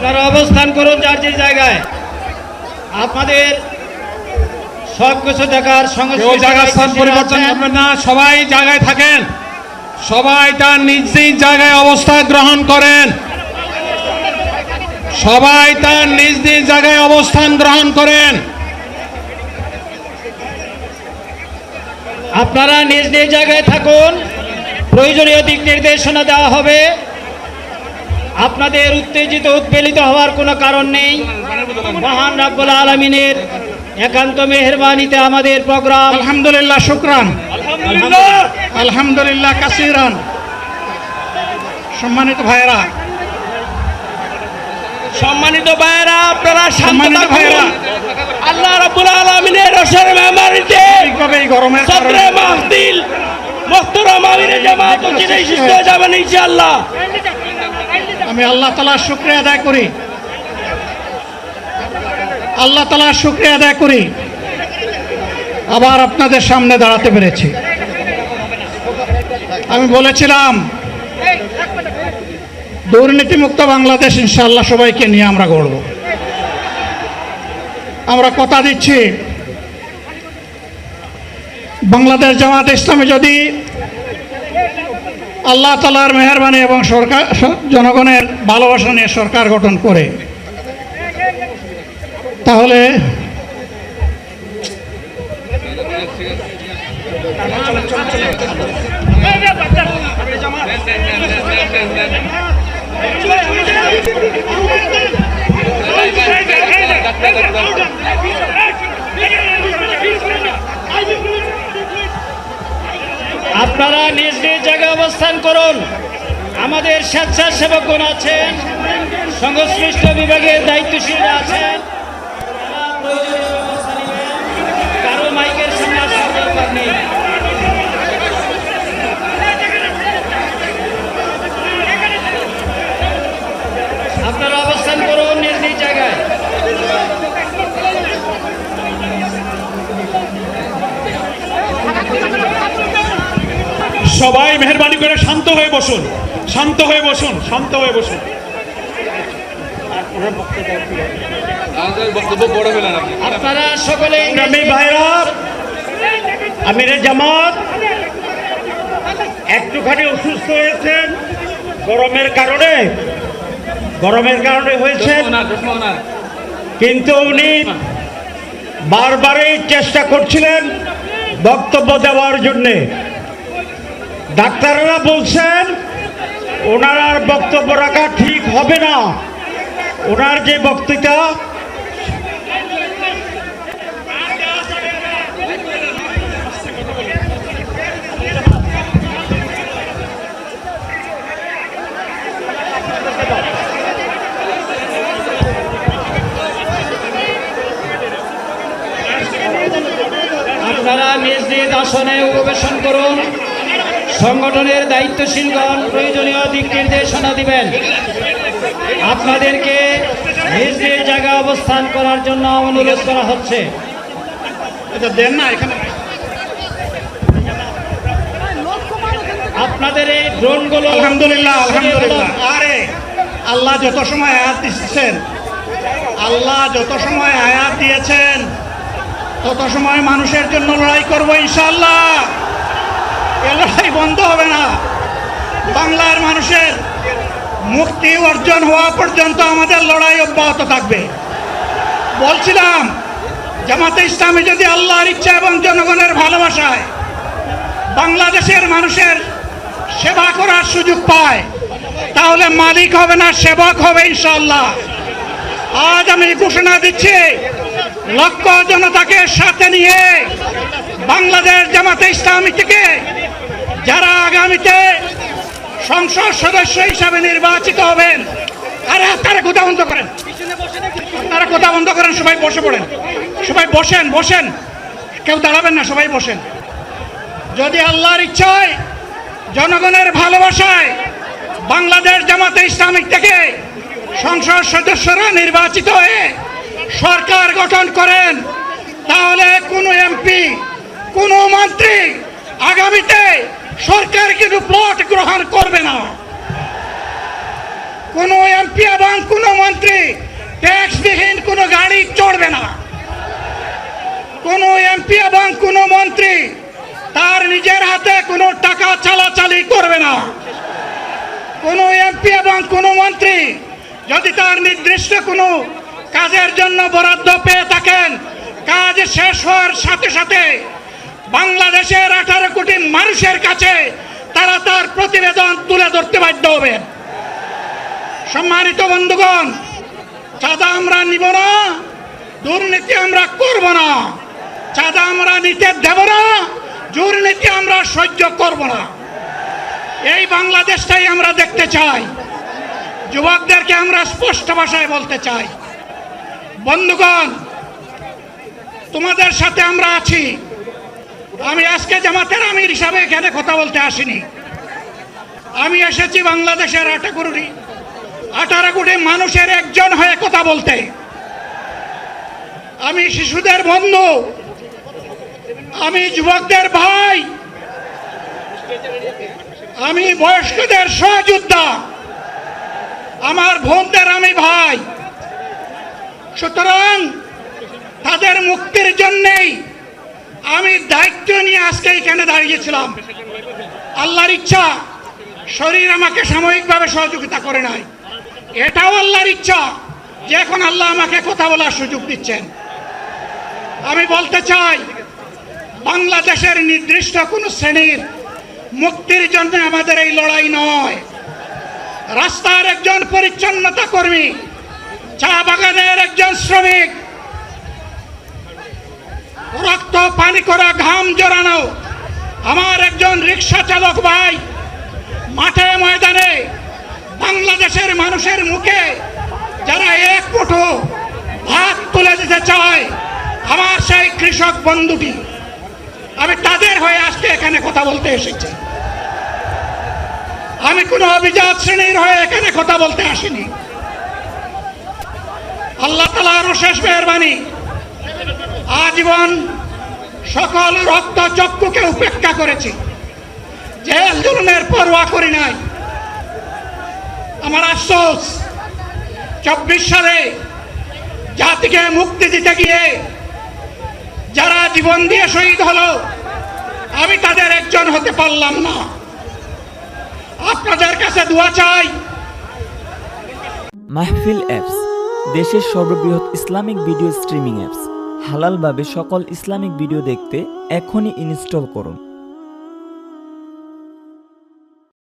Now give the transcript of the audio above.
আপনারা অবস্থান করুন যার যে জায়গায়। আপনাদের সব কিছু দেখার সঙ্গে জায়গার স্থান পরিবর্তন করবেন না, সবাই জায়গায় থাকেন, সবাই তার নিজ নিজ জায়গায় অবস্থান গ্রহণ করেন, সবাই তার নিজ নিজ জায়গায় অবস্থান গ্রহণ করেন। আপনারা নিজ নিজ জায়গায় থাকুন, প্রয়োজনীয় দিক নির্দেশনা দেওয়া হবে। আপনাদের উত্তেজিত উদ্বেলিত হওয়ার কোনো কারণ নেই। মহান রাব্বুল আলামিনের একান্ত মেহেরবানিতে আমাদের প্রোগ্রাম আলহামদুলিল্লাহ, শুকরান, আলহামদুলিল্লাহ কাসিরান। সম্মানিত ভাইয়েরা, আপনারা সম্মানিত ভাইয়েরা, আল্লাহ রাব্বুল আলামিনের রসের মেহমানিতে ঠিকভাবে এই গরমের কারণে মাহফিল মুহতারাম আমিরে জামাত চিরাই সুস্থ হয়ে যাবেন ইনশাআল্লাহ। আমি আল্লাহ তাআলার শুকরিয়া আদায় করি, আল্লাহ তাআলার শুকরিয়া আদায় করি আবার আপনাদের সামনে দাঁড়াতে পেরেছি। আমি বলেছিলাম দুর্নীতিমুক্ত বাংলাদেশ ইনশাআল্লাহ সবাইকে নিয়ে আমরা গড়ব। আমরা কথা দিচ্ছি, বাংলাদেশ জামাত ইসলামী যদি আল্লাহ তাআলার মেহেরবানি এবং সরকার জনগণের ভালোবাসা নিয়ে সরকার গঠন করে, তাহলে আপনারা নিজ নিজ জায়গায় অবস্থান করুন। আমাদের স্বেচ্ছাসেবকগণ আছেন, সংশ্লিষ্ট বিভাগের দায়িত্বশীলরা আছেন, তারা প্রয়োজনীয় ব্যবস্থা নেবেন। কারো মাইকের সামনে আসার দরকার নেই। আপনারা অবস্থান করুন নিজ নিজ জায়গায়। সবাই মেহেরবানি করে শান্ত হয়ে বসুন, শান্ত হয়ে বসুন, শান্ত হয়ে বসুন। আপনারা সকলে ভাইরা, আমিরে জামাত একটুখানি অসুস্থ হয়েছেন গরমের কারণে হয়েছেন, কিন্তু উনি বারবারই চেষ্টা করছিলেন বক্তব্য দেওয়ার জন্যে। ডাক্তাররা বলছেন ওনার আর বক্তব্য রাখা ঠিক হবে না। ওনার যে বক্তৃতা আপনারা নিজ নিজ আসনে উপবেশন করুন। সংগঠনের দায়িত্বশীলগণ প্রয়োজনীয় দিক নির্দেশনা দিবেন। আপনাদেরকে নিজ নিজ জায়গায় অবস্থান করার জন্য অনুরোধ করা হচ্ছে। এটা দেন না এখানে। আপনাদের এই ড্রোনগুলো আলহামদুলিল্লাহ, আলহামদুলিল্লাহ। আরে আল্লাহ যত সময় আয়াত দিচ্ছেন, আল্লাহ যত সময় আয়াত দিয়েছেন তত সময় মানুষের জন্য লড়াই করবো ইনশাআল্লাহ। এ লড়াই বন্ধ হবে না। বাংলার মানুষের মুক্তি অর্জন হওয়া পর্যন্ত আমাদের লড়াই অব্যাহত থাকবে। বলছিলাম জামাতে ইসলামী যদি আল্লাহর ইচ্ছা এবং জনগণের ভালোবাসায় বাংলাদেশের মানুষের সেবা করার সুযোগ পায়, তাহলে মালিক হবে না, সেবক হবে ইনশাআল্লাহ। আজ আমি ঘোষণা দিচ্ছি, লক্ষ জনতাকে সাথে নিয়ে বাংলাদেশ জামাতে ইসলামী থেকে যারা আগামীতে সংসদ সদস্য হিসাবে নির্বাচিত হবেন, আরে আপনারা কথা বন্ধ করেন, আপনারা কথা বন্ধ করেন, সবাই বসে পড়েন, সবাই বসেন, বসেন, কেউ দাঁড়াবেন না, সবাই বসেন। যদি আল্লাহর ইচ্ছায় জনগণের ভালোবাসায় বাংলাদেশ জামাতে ইসলামী থেকে সংসদ সদস্যরা নির্বাচিত হয়ে সরকার গঠন করেন, তাহলে কোনো এমপি, কোনো মন্ত্রী আগামীতে সরকার কিন্তু প্লট গ্রহণ করবে না। কোনো এমপি এবং কোনো মন্ত্রী কোনো মন্ত্রী তার নিজের হাতে কোনো টাকা চালাচালি করবে না। কোনো এমপি এবং কোনো মন্ত্রী যদি তার নির্দিষ্ট কোনো কাজের জন্য বরাদ্দ পেয়ে থাকেন, কাজ শেষ হওয়ার সাথে সাথে বাংলাদেশের 18 কোটি মানুষের কাছে তারা তার প্রতিবেদন তুলে ধরতে বাধ্য হবেন। সম্মানিত বন্ধুগণ, চাঁদা আমরা নিব না, দুর্নীতি আমরা করব না, চাঁদা আমরা নিতে দেব না, দুর্নীতি আমরা সহ্য করব না। এই বাংলাদেশটাই আমরা দেখতে চাই। যুবকদেরকে আমরা স্পষ্ট ভাষায় বলতে চাই, বন্ধুগণ, তোমাদের সাথে আমরা আছি। আমি আজকে জামাতের আমির হিসাবে এখানে কথা বলতে আসিনি। আমি এসেছি বাংলাদেশের 18 কোটি মানুষের একজন হয়ে কথা বলতে। আমি শিশুদের বন্ধু, আমি যুবকদের ভাই, আমি বয়স্কদের সহযোদ্ধা, আমার বোনদের আমি ভাই। সুতরাং তাদের মুক্তির জন্যেই আমি দায়িত্ব নিয়ে আজকে এখানে দাঁড়িয়েছিলাম। আল্লাহর ইচ্ছা, শরীর আমাকে সাময়িকভাবে সহযোগিতা করে নাই। এটাও আল্লাহর ইচ্ছা যে এখন আল্লাহ আমাকে কথা বলার সুযোগ দিচ্ছেন। আমি বলতে চাই, বাংলাদেশের নির্দিষ্ট কোনো শ্রেণীর মুক্তির জন্য আমাদের এই লড়াই নয়। রাস্তার একজন পরিচ্ছন্নতা কর্মী, চা বাগানের একজন শ্রমিক, রক্ত পানি করা ঘাম জড়ানো আমার একজন রিক্সা চালক ভাই মাঠে ময়দানে বাংলাদেশের মানুষের মুখে যারা এক মুঠো ভাত তুলে দিতে চায়, আমার সেই কৃষক বন্ধুটি, আমি তাদের হয়ে আজকে এখানে কথা বলতে এসেছি। আমি কোনো অভিজাত শ্রেণীর হয়ে এখানে কথা বলতে আসিনি। আল্লাহ তাআলার অশেষ মেহেরবানি, আজীবন সকল রক্ত চক্ষুকে উপেক্ষা করেছি, জেল জুলুমের পরোয়া করি নাই। আমার আফসোস, 24 সালে জাতিকে মুক্তি দিতে গিয়ে যারা জীবন দিয়ে শহীদ হলো, আমি তাদের একজন হতে পারলাম না। আপনাদের কাছে দোয়া চাই। মাহফিল অ্যাপস, দেশের সর্ববৃহৎ ইসলামিক ভিডিও স্ট্রিমিং অ্যাপস। হালালভাবে সকল ইসলামিক ভিডিও দেখতে এখনই ইনস্টল করুন।